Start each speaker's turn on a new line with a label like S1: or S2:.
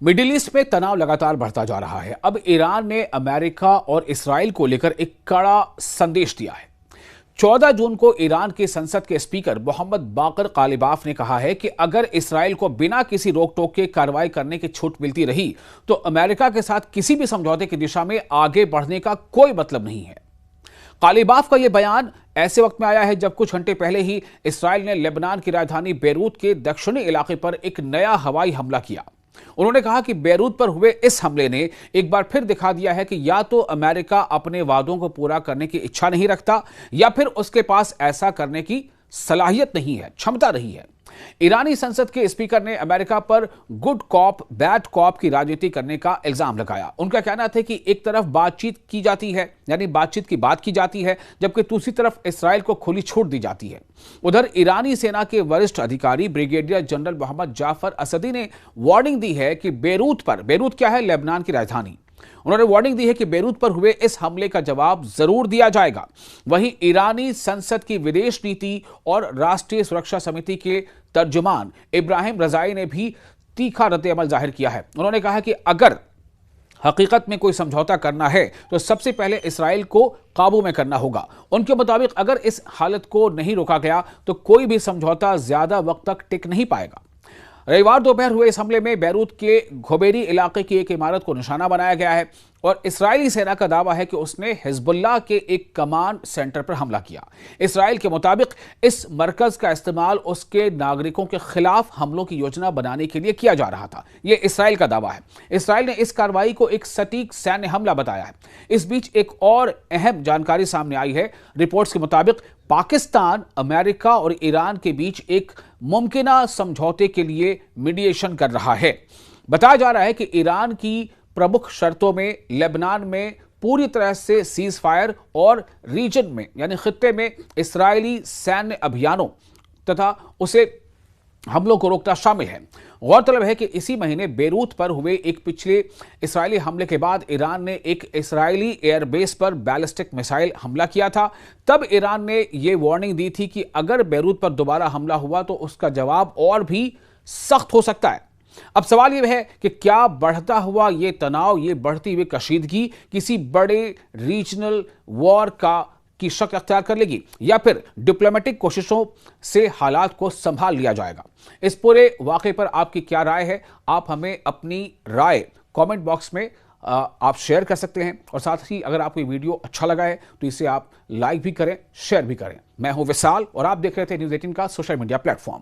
S1: Middle east में तनाव लगातार बढ़ता जा रहा है। अब ईरान ने अमेरिका और इसराइल को लेकर एक कड़ा संदेश दिया है। 14 जून को ईरान की संसद के स्पीकर मोहम्मद बाकर कालिबाफ ने कहा है कि अगर इसराइल को बिना किसी रोक टोक के कार्रवाई करने की छूट मिलती रही तो अमेरिका के साथ किसी भी समझौते की दिशा में आगे बढ़ने का कोई मतलब नहीं है। कालिबाफ का यह बयान ऐसे वक्त में आया है जब कुछ घंटे पहले ही इसराइल ने लेबनान की राजधानी बेरूत के दक्षिणी इलाके पर एक नया हवाई हमला किया। उन्होंने कहा कि बेरूत पर हुए इस हमले ने एक बार फिर दिखा दिया है कि या तो अमेरिका अपने वादों को पूरा करने की इच्छा नहीं रखता या फिर उसके पास ऐसा करने की सलाहियत नहीं है, क्षमता नहीं है। ईरानी संसद के स्पीकर ने अमेरिका पर गुड कॉप बैड कॉप की राजनीति करने का इल्जाम लगाया। उनका कहना था कि एक तरफ बातचीत की जाती है, यानी बातचीत की बात की जाती है, जबकि दूसरी तरफ इसराइल को खुली छूट दी जाती है। उधर ईरानी सेना के वरिष्ठ अधिकारी ब्रिगेडियर जनरल मोहम्मद जाफर असदी ने वार्निंग दी है कि बेरूत क्या है, लेबनान की राजधानी, उन्होंने वार्निंग दी है कि बेरूत पर हुए इस हमले का जवाब जरूर दिया जाएगा। वहीं ईरानी संसद की विदेश नीति और राष्ट्रीय सुरक्षा समिति के तर्जुमान इब्राहिम रजाई ने भी तीखा रद्द-ए-अमल जाहिर किया है। उन्होंने कहा कि अगर हकीकत में कोई समझौता करना है तो सबसे पहले इसराइल को काबू में करना होगा। उनके मुताबिक अगर इस हालत को नहीं रोका गया तो कोई भी समझौता ज्यादा वक्त तक टिक नहीं पाएगा। रविवार दोपहर हुए इस हमले में बेरूत के घोबेरी इलाके की एक इमारत को निशाना बनाया गया है और इसराइली सेना का दावा है कि उसने हिजबुल्लाह के एक कमांड सेंटर पर हमला किया। इसराइल के मुताबिक इस मरकज का इस्तेमाल उसके नागरिकों के खिलाफ हमलों की योजना बनाने के लिए किया जा रहा था। यह इसराइल का दावा है। इसराइल ने इस कार्रवाई को एक सटीक सैन्य हमला बताया है। इस बीच एक और अहम जानकारी सामने आई है। रिपोर्ट्स के मुताबिक पाकिस्तान, अमेरिका और ईरान के बीच एक मुमकिना समझौते के लिए मीडिएशन कर रहा है। बताया जा रहा है कि ईरान की प्रमुख शर्तों में लेबनान में पूरी तरह से सीज फायर और रीजन में यानी खित्ते में इसराइली सैन्य अभियानों तथा उसे हमलों को रोकना शामिल है। गौरतलब है कि इसी महीने बेरूत पर हुए एक पिछले इसराइली हमले के बाद ईरान ने एक इसराइली एयरबेस पर बैलिस्टिक मिसाइल हमला किया था। तब ईरान ने यह वार्निंग दी थी कि अगर बेरूत पर दोबारा हमला हुआ तो उसका जवाब और भी सख्त हो सकता है। अब सवाल यह है कि क्या बढ़ता हुआ यह तनाव, यह बढ़ती हुई कशीदगी किसी बड़े रीजनल वॉर की शक्ल अख्तियार कर लेगी या फिर डिप्लोमेटिक कोशिशों से हालात को संभाल लिया जाएगा। इस पूरे वाकये पर आपकी क्या राय है? आप हमें अपनी राय कमेंट बॉक्स में आप शेयर कर सकते हैं और साथ ही अगर आपको ये वीडियो अच्छा लगा है तो इसे आप लाइक भी करें, शेयर भी करें। मैं हूं विशाल और आप देख रहे थे न्यूज़ 18 का सोशल मीडिया प्लेटफॉर्म।